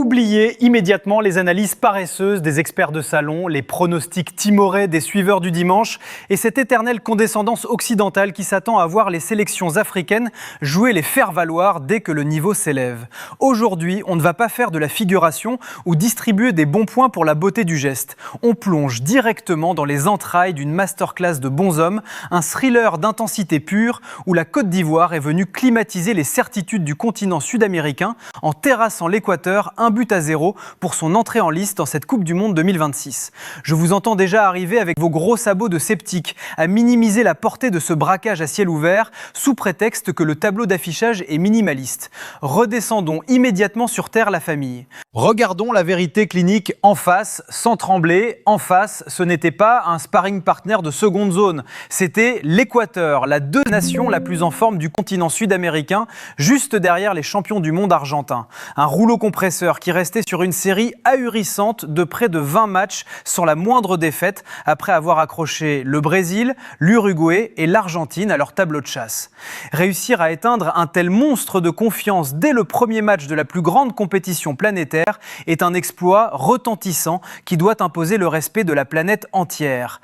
Oubliez immédiatement les analyses paresseuses des experts de salon, les pronostics timorés des suiveurs du dimanche et cette éternelle condescendance occidentale qui s'attend à voir les sélections africaines jouer les faire-valoir dès que le niveau s'élève. Aujourd'hui, on ne va pas faire de la figuration ou distribuer des bons points pour la beauté du geste. On plonge directement dans les entrailles d'une masterclass de bonshommes, un thriller d'intensité pure où la Côte d'Ivoire est venue climatiser les certitudes du continent sud-américain en terrassant l'Équateur 1-0 pour son entrée en lice dans cette Coupe du Monde 2026. Je vous entends déjà arriver avec vos gros sabots de sceptiques à minimiser la portée de ce braquage à ciel ouvert sous prétexte que le tableau d'affichage est minimaliste. Redescendons immédiatement sur terre la famille. Regardons la vérité clinique en face, sans trembler. En face, ce n'était pas un sparring partner de seconde zone. C'était l'Équateur, la deuxième nation la plus en forme du continent sud-américain, juste derrière les champions du monde argentins. Un rouleau compresseur qui restait sur une série ahurissante de près de 20 matchs sans la moindre défaite après avoir accroché le Brésil, l'Uruguay et l'Argentine à leur tableau de chasse. Réussir à éteindre un tel monstre de confiance dès le premier match de la plus grande compétition planétaire est un exploit retentissant qui doit imposer le respect de la planète entière.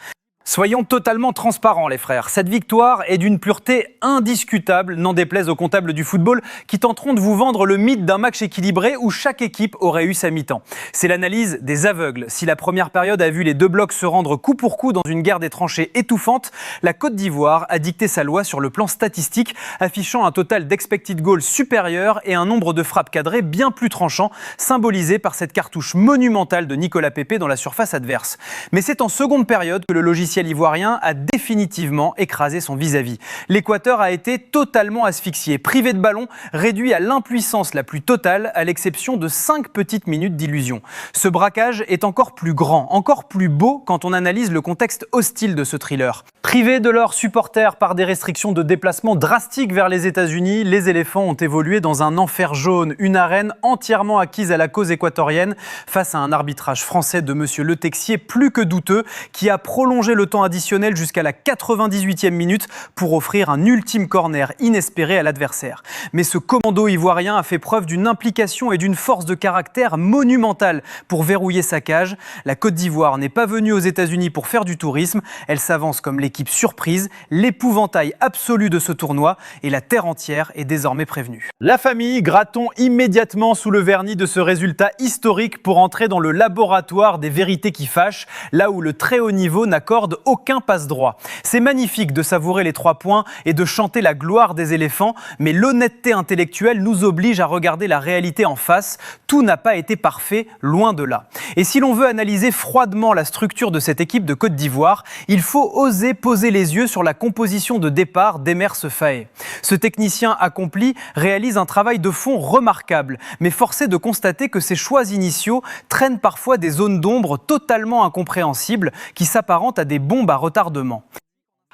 Soyons totalement transparents les frères, cette victoire est d'une pureté indiscutable, n'en déplaise aux comptables du football qui tenteront de vous vendre le mythe d'un match équilibré où chaque équipe aurait eu sa mi-temps. C'est l'analyse des aveugles. Si la première période a vu les deux blocs se rendre coup pour coup dans une guerre des tranchées étouffante, la Côte d'Ivoire a dicté sa loi sur le plan statistique, affichant un total d'expected goals supérieur et un nombre de frappes cadrées bien plus tranchant, symbolisé par cette cartouche monumentale de Nicolas Pepe dans la surface adverse. Mais c'est en seconde période que le logiciel ivoirien a définitivement écrasé son vis-à-vis. L'Équateur a été totalement asphyxié, privé de ballon, réduit à l'impuissance la plus totale, à l'exception de 5 petites minutes d'illusion. Ce braquage est encore plus grand, encore plus beau quand on analyse le contexte hostile de ce thriller. Privés de leurs supporters par des restrictions de déplacement drastiques vers les États-Unis, les éléphants ont évolué dans un enfer jaune, une arène entièrement acquise à la cause équatorienne face à un arbitrage français de monsieur Le Texier plus que douteux qui a prolongé le temps additionnel jusqu'à la 98e minute pour offrir un ultime corner inespéré à l'adversaire. Mais ce commando ivoirien a fait preuve d'une implication et d'une force de caractère monumentale pour verrouiller sa cage. La Côte d'Ivoire n'est pas venue aux États-Unis pour faire du tourisme, elle s'avance comme l'équipe surprise, l'épouvantail absolu de ce tournoi et la terre entière est désormais prévenue. La famille, grattons immédiatement sous le vernis de ce résultat historique pour entrer dans le laboratoire des vérités qui fâchent, là où le très haut niveau n'accorde aucun passe-droit. C'est magnifique de savourer les 3 points et de chanter la gloire des éléphants, mais l'honnêteté intellectuelle nous oblige à regarder la réalité en face. Tout n'a pas été parfait, loin de là. Et si l'on veut analyser froidement la structure de cette équipe de Côte d'Ivoire, il faut oser poser les yeux sur la composition de départ d'Emers Faé. Ce technicien accompli réalise un travail de fond remarquable, mais force est de constater que ses choix initiaux traînent parfois des zones d'ombre totalement incompréhensibles qui s'apparentent à des bombes à retardement.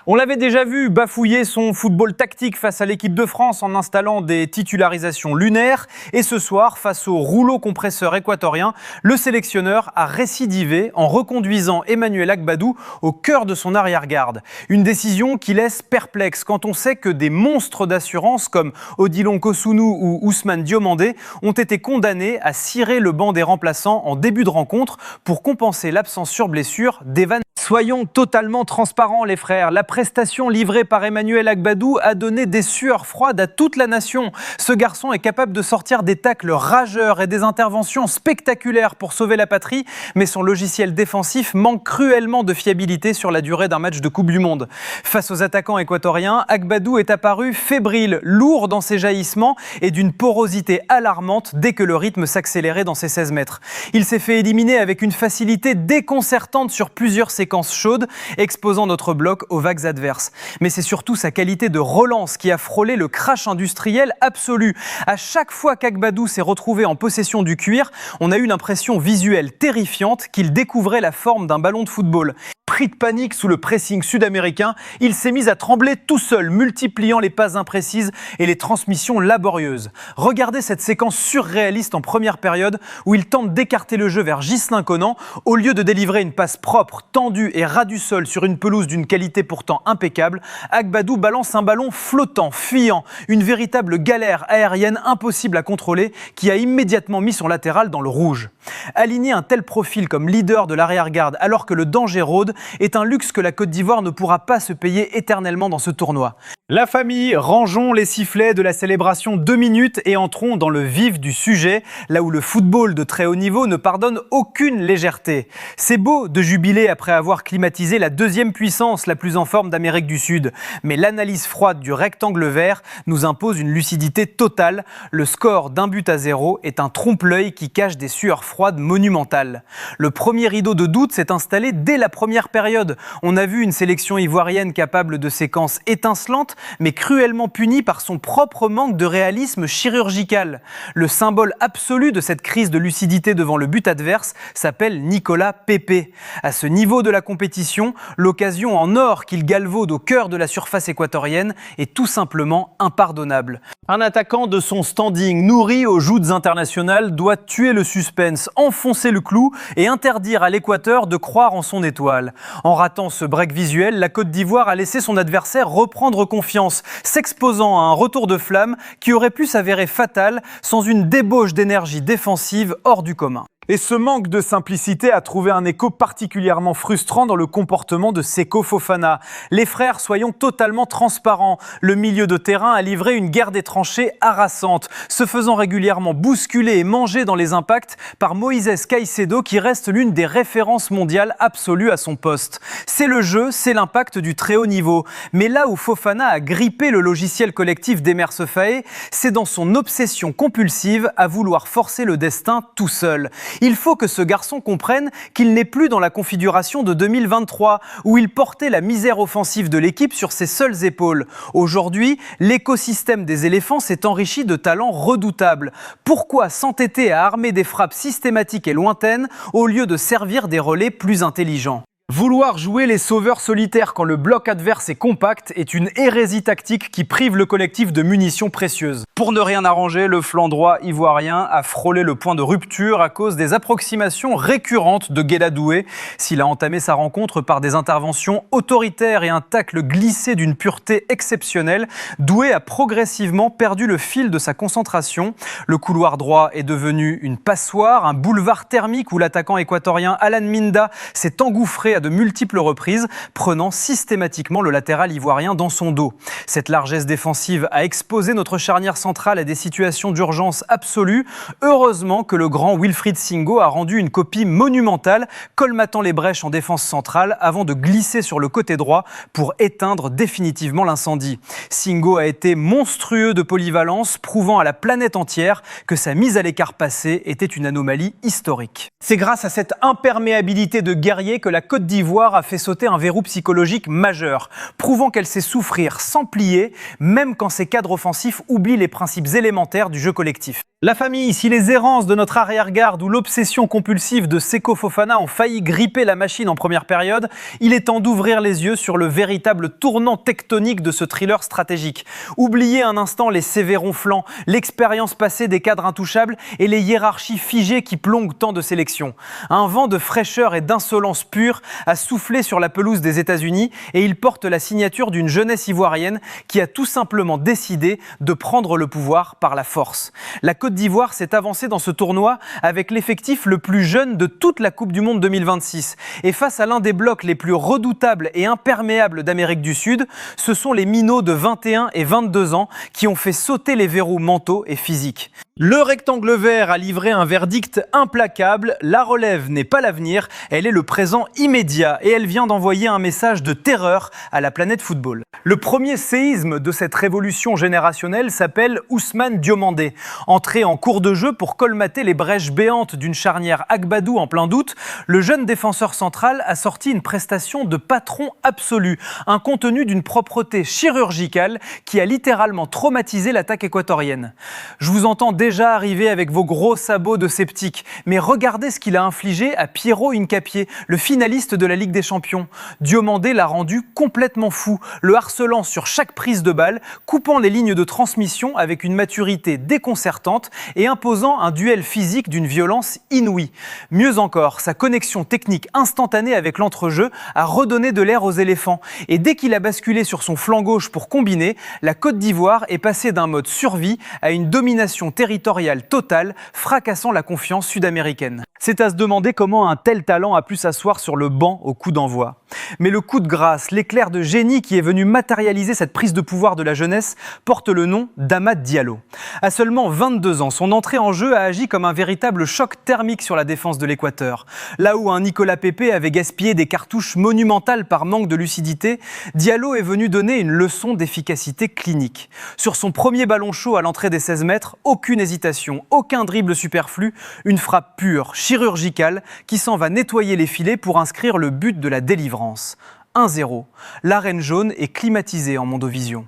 On l'avait déjà vu bafouiller son football tactique face à l'équipe de France en installant des titularisations lunaires. Et ce soir, face au rouleau compresseur équatorien, le sélectionneur a récidivé en reconduisant Emmanuel Agbadou au cœur de son arrière-garde. Une décision qui laisse perplexe quand on sait que des monstres d'assurance comme Odilon Kosunu ou Ousmane Diomandé ont été condamnés à cirer le banc des remplaçants en début de rencontre pour compenser l'absence sur blessure d'Evan. Soyons totalement transparents les frères, la prestation livrée par Emmanuel Agbadou a donné des sueurs froides à toute la nation. Ce garçon est capable de sortir des tacles rageurs et des interventions spectaculaires pour sauver la patrie, mais son logiciel défensif manque cruellement de fiabilité sur la durée d'un match de Coupe du Monde. Face aux attaquants équatoriens, Agbadou est apparu fébrile, lourd dans ses jaillissements et d'une porosité alarmante dès que le rythme s'accélérait dans ses 16 mètres. Il s'est fait éliminer avec une facilité déconcertante sur plusieurs séquences chaude, exposant notre bloc aux vagues adverses. Mais c'est surtout sa qualité de relance qui a frôlé le crash industriel absolu. À chaque fois qu'Agbadou s'est retrouvé en possession du cuir, on a eu l'impression visuelle terrifiante qu'il découvrait la forme d'un ballon de football. Pris de panique sous le pressing sud-américain, il s'est mis à trembler tout seul, multipliant les passes imprécises et les transmissions laborieuses. Regardez cette séquence surréaliste en première période où il tente d'écarter le jeu vers Ghislain Conan au lieu de délivrer une passe propre, tendue tendu et ras du sol sur une pelouse d'une qualité pourtant impeccable, Agbadou balance un ballon flottant, fuyant, une véritable galère aérienne impossible à contrôler qui a immédiatement mis son latéral dans le rouge. Aligner un tel profil comme leader de l'arrière-garde alors que le danger rôde est un luxe que la Côte d'Ivoire ne pourra pas se payer éternellement dans ce tournoi. La famille, rangeons les sifflets de la célébration 2 minutes et entrons dans le vif du sujet, là où le football de très haut niveau ne pardonne aucune légèreté. C'est beau de jubiler après avoir climatisé la deuxième puissance la plus en forme d'Amérique du Sud, mais l'analyse froide du rectangle vert nous impose une lucidité totale. Le score d'1-0 est un trompe-l'œil qui cache des sueurs froides monumentales. Le premier rideau de doute s'est installé dès la première période. On a vu une sélection ivoirienne capable de séquences étincelantes, mais cruellement punie par son propre manque de réalisme chirurgical. Le symbole absolu de cette crise de lucidité devant le but adverse s'appelle Nicolas Pepe. À ce niveau de la compétition, l'occasion en or qu'il galvaude au cœur de la surface équatorienne est tout simplement impardonnable. Un attaquant de son standing, nourri aux joutes internationales, doit tuer le suspense, enfoncer le clou et interdire à l'Équateur de croire en son étoile. En ratant ce break visuel, la Côte d'Ivoire a laissé son adversaire reprendre confiance, s'exposant à un retour de flamme qui aurait pu s'avérer fatal sans une débauche d'énergie défensive hors du commun. Et ce manque de simplicité a trouvé un écho particulièrement frustrant dans le comportement de Seko Fofana. Les frères, soyons totalement transparents. Le milieu de terrain a livré une guerre des tranchées harassante, se faisant régulièrement bousculer et manger dans les impacts par Moïse Caicedo qui reste l'une des références mondiales absolues à son poste. C'est le jeu, c'est l'impact du très haut niveau. Mais là où Fofana a grippé le logiciel collectif d'Emer Sefaé, c'est dans son obsession compulsive à vouloir forcer le destin tout seul. Il faut que ce garçon comprenne qu'il n'est plus dans la configuration de 2023, où il portait la misère offensive de l'équipe sur ses seules épaules. Aujourd'hui, l'écosystème des éléphants s'est enrichi de talents redoutables. Pourquoi s'entêter à armer des frappes systématiques et lointaines au lieu de servir des relais plus intelligents ? Vouloir jouer les sauveurs solitaires quand le bloc adverse est compact est une hérésie tactique qui prive le collectif de munitions précieuses. Pour ne rien arranger, le flanc droit ivoirien a frôlé le point de rupture à cause des approximations récurrentes de Guéla Doué. S'il a entamé sa rencontre par des interventions autoritaires et un tacle glissé d'une pureté exceptionnelle, Doué a progressivement perdu le fil de sa concentration. Le couloir droit est devenu une passoire, un boulevard thermique où l'attaquant équatorien Alan Minda s'est engouffré à de multiples reprises, prenant systématiquement le latéral ivoirien dans son dos. Cette largesse défensive a exposé notre charnière centrale à des situations d'urgence absolue. Heureusement que le grand Wilfried Singo a rendu une copie monumentale, colmatant les brèches en défense centrale avant de glisser sur le côté droit pour éteindre définitivement l'incendie. Singo a été monstrueux de polyvalence, prouvant à la planète entière que sa mise à l'écart passée était une anomalie historique. C'est grâce à cette imperméabilité de guerrier que la Côte d'Ivoire a fait sauter un verrou psychologique majeur, prouvant qu'elle sait souffrir sans plier, même quand ses cadres offensifs oublient les principes élémentaires du jeu collectif. La famille, si les errances de notre arrière-garde ou l'obsession compulsive de Seko Fofana ont failli gripper la machine en première période, il est temps d'ouvrir les yeux sur le véritable tournant tectonique de ce thriller stratégique. Oubliez un instant les CV ronflants, l'expérience passée des cadres intouchables et les hiérarchies figées qui plombent tant de sélections. Un vent de fraîcheur et d'insolence pure a soufflé sur la pelouse des États-Unis et il porte la signature d'une jeunesse ivoirienne qui a tout simplement décidé de prendre le pouvoir par la force. La Côte d'Ivoire s'est avancée dans ce tournoi avec l'effectif le plus jeune de toute la Coupe du Monde 2026. Et face à l'un des blocs les plus redoutables et imperméables d'Amérique du Sud, ce sont les minots de 21 et 22 ans qui ont fait sauter les verrous mentaux et physiques. Le rectangle vert a livré un verdict implacable. La relève n'est pas l'avenir, elle est le présent immédiat et elle vient d'envoyer un message de terreur à la planète football. Le premier séisme de cette révolution générationnelle s'appelle Ousmane Diomandé. Entré en cours de jeu pour colmater les brèches béantes d'une charnière Agbadou en plein doute, le jeune défenseur central a sorti une prestation de patron absolu, un contenu d'une propreté chirurgicale qui a littéralement traumatisé l'attaque équatorienne. Je vous entends déjà arrivé avec vos gros sabots de sceptique. Mais regardez ce qu'il a infligé à Piero Hincapié, le finaliste de la Ligue des Champions. Diomandé l'a rendu complètement fou, le harcelant sur chaque prise de balle, coupant les lignes de transmission avec une maturité déconcertante et imposant un duel physique d'une violence inouïe. Mieux encore, sa connexion technique instantanée avec l'entrejeu a redonné de l'air aux éléphants. Et dès qu'il a basculé sur son flanc gauche pour combiner, la Côte d'Ivoire est passée d'un mode survie à une domination territoriale totale, fracassant la confiance sud-américaine. C'est à se demander comment un tel talent a pu s'asseoir sur le banc au coup d'envoi. Mais le coup de grâce, l'éclair de génie qui est venu matérialiser cette prise de pouvoir de la jeunesse porte le nom d'Amad Diallo. À seulement 22 ans, son entrée en jeu a agi comme un véritable choc thermique sur la défense de l'Équateur. Là où un Nicolas Pepe avait gaspillé des cartouches monumentales par manque de lucidité, Diallo est venu donner une leçon d'efficacité clinique. Sur son premier ballon chaud à l'entrée des 16 mètres, aucune hésitation, aucun dribble superflu, une frappe pure, chirurgicale, qui s'en va nettoyer les filets pour inscrire le but de la délivrance. 1-0. L'arène jaune est climatisée en Mondovision.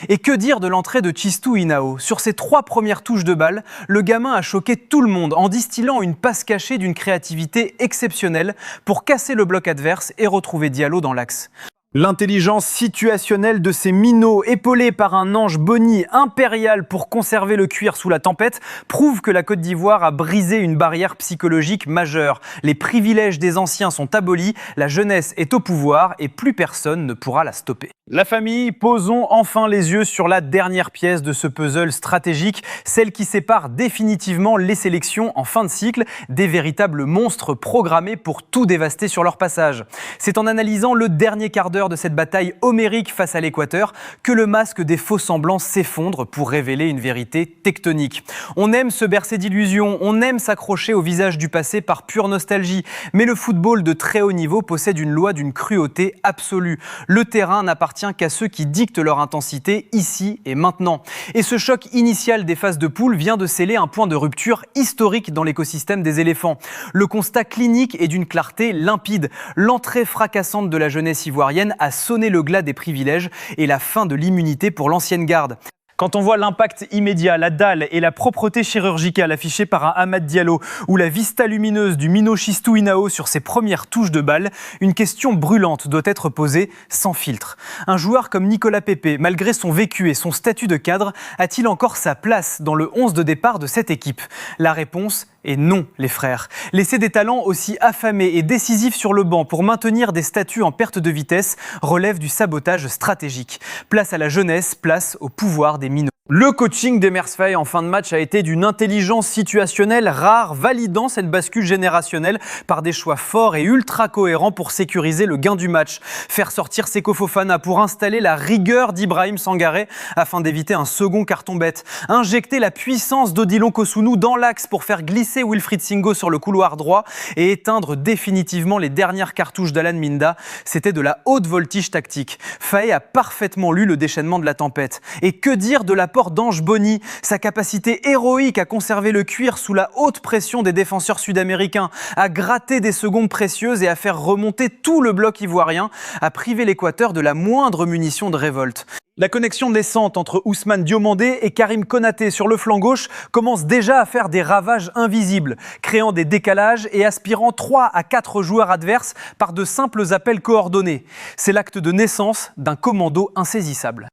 Et que dire de l'entrée de Tchistou Inao ? Sur ses 3 premières touches de balle, le gamin a choqué tout le monde en distillant une passe cachée d'une créativité exceptionnelle pour casser le bloc adverse et retrouver Diallo dans l'axe. L'intelligence situationnelle de ces minots, épaulés par un ange Boni impérial pour conserver le cuir sous la tempête, prouve que la Côte d'Ivoire a brisé une barrière psychologique majeure. Les privilèges des anciens sont abolis, la jeunesse est au pouvoir et plus personne ne pourra la stopper. La famille, posons enfin les yeux sur la dernière pièce de ce puzzle stratégique, celle qui sépare définitivement les sélections en fin de cycle, des véritables monstres programmés pour tout dévaster sur leur passage. C'est en analysant le dernier quart d'heure de cette bataille homérique face à l'Équateur que le masque des faux-semblants s'effondre pour révéler une vérité tectonique. On aime se bercer d'illusions, on aime s'accrocher au visage du passé par pure nostalgie, mais le football de très haut niveau possède une loi d'une cruauté absolue. Le terrain n'appartient qu'à ceux qui dictent leur intensité ici et maintenant. Et ce choc initial des phases de poule vient de sceller un point de rupture historique dans l'écosystème des éléphants. Le constat clinique est d'une clarté limpide. L'entrée fracassante de la jeunesse ivoirienne a sonné le glas des privilèges et la fin de l'immunité pour l'ancienne garde. Quand on voit l'impact immédiat, la dalle et la propreté chirurgicale affichées par un Amad Diallo ou la vista lumineuse du minot Tchistou Inao sur ses premières touches de balle, une question brûlante doit être posée sans filtre. Un joueur comme Nicolas Pepe, malgré son vécu et son statut de cadre, a-t-il encore sa place dans le 11 de départ de cette équipe ? La réponse est non, les frères. Laisser des talents aussi affamés et décisifs sur le banc pour maintenir des statuts en perte de vitesse relève du sabotage stratégique. Place à la jeunesse, place au pouvoir des minots. Le coaching d'Emersfey en fin de match a été d'une intelligence situationnelle rare, validant cette bascule générationnelle par des choix forts et ultra cohérents pour sécuriser le gain du match. Faire sortir Seko Fofana pour installer la rigueur d'Ibrahim Sangaré afin d'éviter un second carton bête. Injecter la puissance d'Odilon Kosunu dans l'axe pour faire glisser Wilfried Singo sur le couloir droit et éteindre définitivement les dernières cartouches d'Alan Minda. C'était de la haute voltige tactique. Faé a parfaitement lu le déchaînement de la tempête. Et que dire de l'apport d'Ange Boni, sa capacité héroïque à conserver le cuir sous la haute pression des défenseurs sud-américains, à gratter des secondes précieuses et à faire remonter tout le bloc ivoirien, à priver l'Équateur de la moindre munition de révolte. La connexion naissante entre Ousmane Diomandé et Karim Konaté sur le flanc gauche commence déjà à faire des ravages invisibles, créant des décalages et aspirant 3 à 4 joueurs adverses par de simples appels coordonnés. C'est l'acte de naissance d'un commando insaisissable.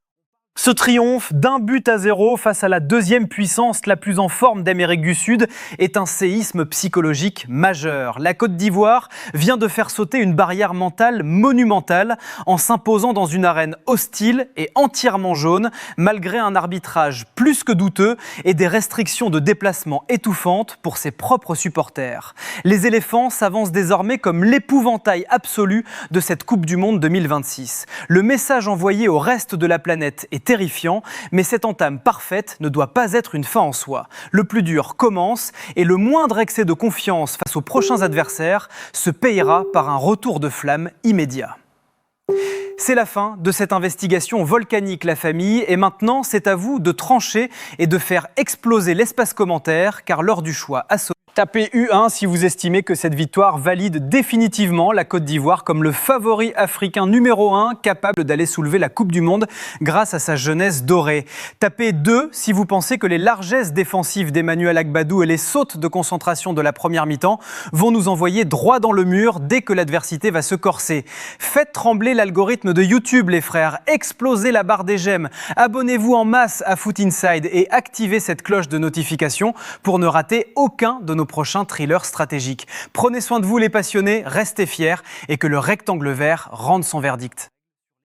Ce triomphe d'1-0 face à la deuxième puissance la plus en forme d'Amérique du Sud est un séisme psychologique majeur. La Côte d'Ivoire vient de faire sauter une barrière mentale monumentale en s'imposant dans une arène hostile et entièrement jaune, malgré un arbitrage plus que douteux et des restrictions de déplacement étouffantes pour ses propres supporters. Les éléphants s'avancent désormais comme l'épouvantail absolu de cette Coupe du Monde 2026. Le message envoyé au reste de la planète est terrifiant, mais cette entame parfaite ne doit pas être une fin en soi. Le plus dur commence et le moindre excès de confiance face aux prochains adversaires se payera par un retour de flamme immédiat. C'est la fin de cette investigation volcanique, la famille, et maintenant c'est à vous de trancher et de faire exploser l'espace commentaire, car l'heure du choix a sonné. Tapez U1 si vous estimez que cette victoire valide définitivement la Côte d'Ivoire comme le favori africain numéro 1 capable d'aller soulever la Coupe du Monde grâce à sa jeunesse dorée. Tapez 2 si vous pensez que les largesses défensives d'Emmanuel Agbadou et les sautes de concentration de la première mi-temps vont nous envoyer droit dans le mur dès que l'adversité va se corser. Faites trembler l'algorithme de YouTube les frères, explosez la barre des j'aime, abonnez-vous en masse à Foot Inside et activez cette cloche de notification pour ne rater aucun de nos prochains thrillers stratégiques. Prenez soin de vous les passionnés, restez fiers et que le rectangle vert rende son verdict.